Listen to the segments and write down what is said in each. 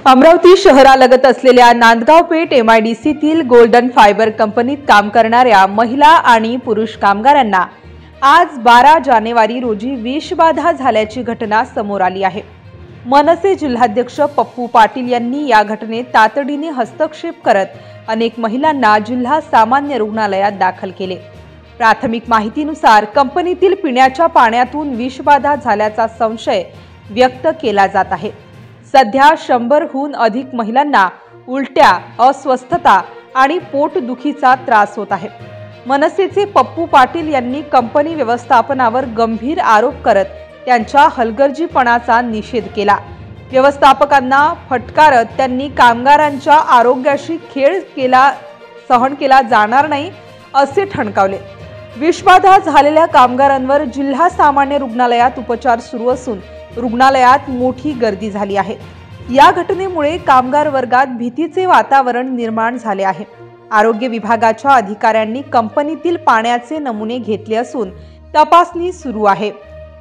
अमरावती शहरालगत असलेल्या Nandgaon Peth MIDCतील golden fibre कंपनीत काम करणाऱ्या महिला आणि पुरुष कामगारांना आज 12 जानेवारी रोजी विषबाधा झाल्याची घटना समोर आली आहे। मनसे जिल्हाध्यक्ष पप्पू पाटील यांनी या घटनेत तातडीने हस्तक्षेप करत अनेक महिलांना जिल्हा सामान्य रुग्णालयात दाखल केले। प्राथमिक माहितीनुसार कंपनीतील पिण्याच्या पाण्यातून विषबाधा झाल्याचा संशय व्यक्त केला जात आहे। सध्या 100हून अधिक महिलांना उलट्या, अस्वस्थता आणि पोटदुखीचा त्रास होत आहे। मनसेचे पप्पू पाटील यांनी कंपनी व्यवस्थापनावर गंभीर आरोप करत त्यांच्या हलगर्जीपणाचा निषेध केला। व्यवस्थापकांना फटकारत त्यांनी कामगारांच्या आरोग्याशी खेळ सहन केला जाणार नाही असे ठणकावले। विषबाधा झालेल्या कामगारांवर जिल्हा सामान्य रुग्णालयात उपचार सुरू असून रुग्णालयात मोठी गर्दी झाली आहे। या घटनेमुळे कामगार वर्गात भीतीचे वातावरण निर्माण झाले आहे। आरोग्य विभागाच्या अधिकाऱ्यांनी कंपनीतील पाण्याचे नमुने घेतले असून तपासणी सुरू आहे।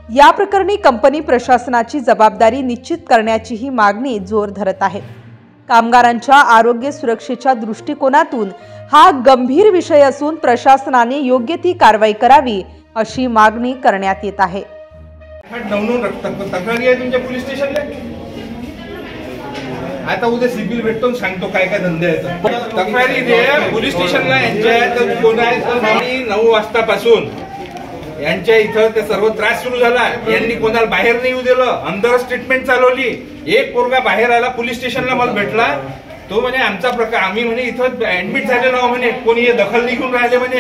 या प्रकरणी कंपनी प्रशासनाची जबाबदारी निश्चित करण्याची ही मागणी जोर धरत आहे। कामगारांच्या आरोग्य सुरक्षेच्या दृष्टिकोनातून हा गंभीर विषय असून प्रशासनाने योग्य ती कारवाई करावी अशी मागणी करण्यात येत आहे। तक्रारी आहे तुमच्या पोलीस स्टेशनला। आता उद्या सिबिल भेटतो सांगतो काय काय धंदे आहेत। तक्रारी दे पोलीस स्टेशनला यांच्या कोण आहे तर 9 वाजतापासून यांच्या इथं ते सर्व त्रास सुरू झाला। यांनी कोणाला बाहेर नाही येऊ दिलं, अंदरच ट्रीटमेंट चालवली। एक पोरगा बाहेर आला पोलीस स्टेशनला, मला भेटला। तो म्हणे आमचा प्रकार आम्ही म्हणे इथं ऍडमिट झालेलो म्हणे, कोणी दखल नाही घेऊन राहिले म्हणे।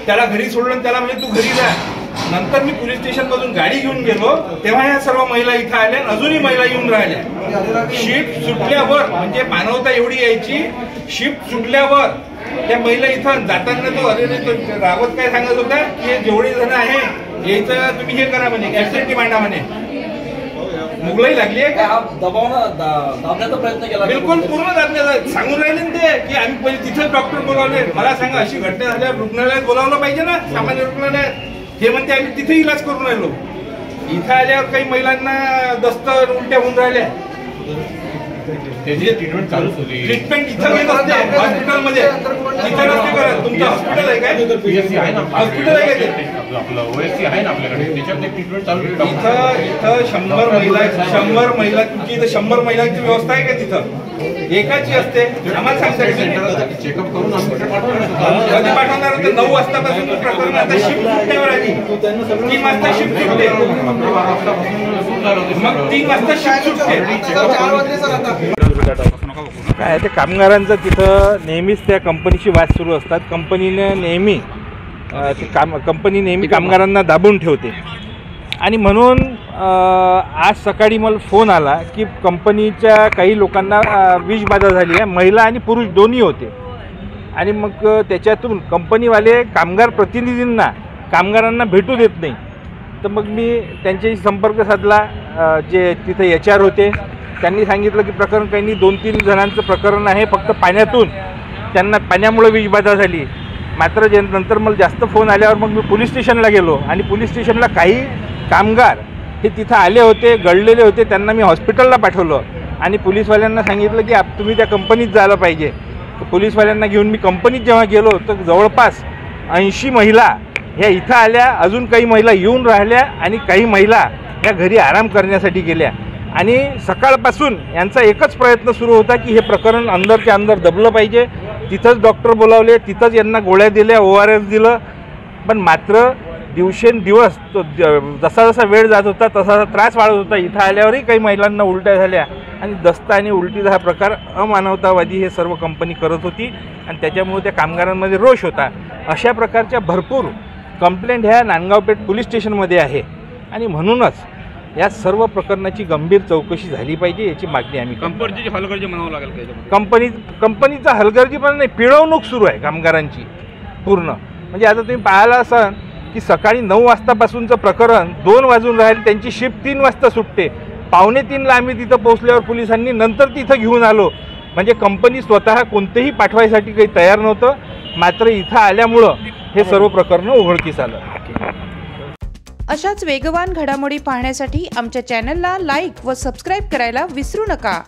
त्याला घरी सोडलं, त्याला म्हणे तू घरी जा। नंतर मी पोलीस स्टेशन मधून गाडी घेऊन गेलो, तेव्हा या सर्व महिला इथं आल्या, अजूनही महिला येऊन राहिल्या। शिफ्ट सुटल्यावर म्हणजे मानवता एवढी यायची, शिफ्ट सुटल्यावर त्या महिला इथं जाताना तो रावत काय सांगत होता की जेवढे जण आहे यायचं तुम्ही हे करा म्हणे, ऍब्सेंटी मांडा म्हणे। मुगलाई लागली आहे का? दाबण्याचा प्रयत्न केला, बिलकुल पूर्ण दाबण्याचा सांगून राहिले ते की आम्ही पहिले तिथेच डॉक्टर बोलावले। मला सांगा अशी घटना झाल्यावर रुग्णालयात बोलावलं पाहिजे ना, सामान्य रुग्णालयात। हे म्हणते आम्ही तिथे इलाज करून राहिलो, इथं आल्यावर काही महिलांना दस्त उलट्या होऊन राहिल्या। ट्रीटमेंट चालू होती, ट्रीटमेंट इथं घेत असते हॉस्पिटलमध्ये, तिथं नसते करत। तुमचं हॉस्पिटल आहे काय? हॉस्पिटल आहे काय? आपलं OSC आहे ना आपल्याकडे, त्याच्यात ट्रीटमेंट चालू आहे। इथं 100 महिला तुमची इथं 100 महिलांची व्यवस्था आहे का? तिथं एकाची असते। आम्हाला सांगता चेकअप करून हॉस्पिटल पाठवणार तर 9 वाजतापासून प्रकरण आता शिफ्ट सुटण्यावर आली। 3 वाजता शिफ्ट सुटते, मग 3 वाजता शिफ्ट सुटते। काय ते कामगारांचं तिथं नेहमीच त्या कंपनीची वाद सुरू असतात। कंपनी नेहमी कामगारांना दाबून ठेवते आणि म्हणून आज सकाळी मला फोन आला की कंपनीच्या काही लोकांना विषबाधा झाली आहे, महिला आणि पुरुष दोन्ही होते। आणि मग त्याच्यातून कंपनीवाले कामगार प्रतिनिधींना कामगारांना भेटू देत नाही। तर मग मी त्यांच्याशी संपर्क साधला, जे तिथे HR होते। त्यांनी सांगितलं की प्रकरण काही नाही, 2-3 जणांचं प्रकरण आहे, फक्त पाण्यातून त्यांना पाण्यामुळे विषबाधा झाली। मात्र नंतर मला जास्त फोन आल्यावर मग मी पोलीस स्टेशनला गेलो आणि पोलीस स्टेशनला काही कामगार हे तिथं आले होते, गळलेले होते, त्यांना मी हॉस्पिटलला पाठवलं आणि पोलीसवाल्यांना सांगितलं की तुम्ही त्या कंपनीत जायला पाहिजे। पोलीसवाल्यांना घेऊन मी कंपनीत जेव्हा गेलो तर जवळपास 80 महिला ह्या इथं आल्या, अजून काही महिला येऊन राहिल्या आणि काही महिला या घरी आराम करण्यासाठी गेल्या। आणि सकाळपासून यांचा एकच प्रयत्न सुरू होता की हे प्रकरण अंदरच्या अंदर दबलं पाहिजे। तिथंच डॉक्टर बोलावले, तिथंच यांना गोळ्या दिल्या, ORS दिलं, पण मात्र दिवसेंदिवस जसा जसा वेळ जात होता तसा त्रास वाढत होता। इथं आल्यावरही काही महिलांना उलट्या झाल्या आणि दस्त आणि उलटीचा हा प्रकार अमानवतावादी हे सर्व कंपनी करत होती आणि त्याच्यामुळे त्या कामगारांमध्ये रोष होता। अशा प्रकारच्या भरपूर कंप्लेंट ह्या नांदगाव पेठ पोलीस स्टेशनमध्ये आहे आणि म्हणूनच या सर्व प्रकरणाची गंभीर चौकशी झाली पाहिजे याची मागणी आम्ही। कंपनीची हलगर्जी म्हणावं लागेल का? कंपनीचा हलगर्जीपणा नाही, पिळवणूक सुरू आहे कामगारांची पूर्ण। म्हणजे आता तुम्ही पाहायला असाल की सकाळी 9 वाजतापासूनचं प्रकरण 2 वाजून राहील, त्यांची शिफ्ट 3 वाजता सुटते। 2:45ला आम्ही तिथं पोहोचल्यावर पोलिसांनी नंतर तिथं घेऊन आलो। म्हणजे कंपनी स्वतः कोणतेही पाठवायसाठी काही तयार नव्हतं, मात्र इथं आल्यामुळं हे सर्व प्रकरण उघडकीस आलं। अशाच वेगवान घडामोडी पाहण्यासाठी आमच्या चॅनलला लाईक व सबस्क्राइब करायला विसरू नका।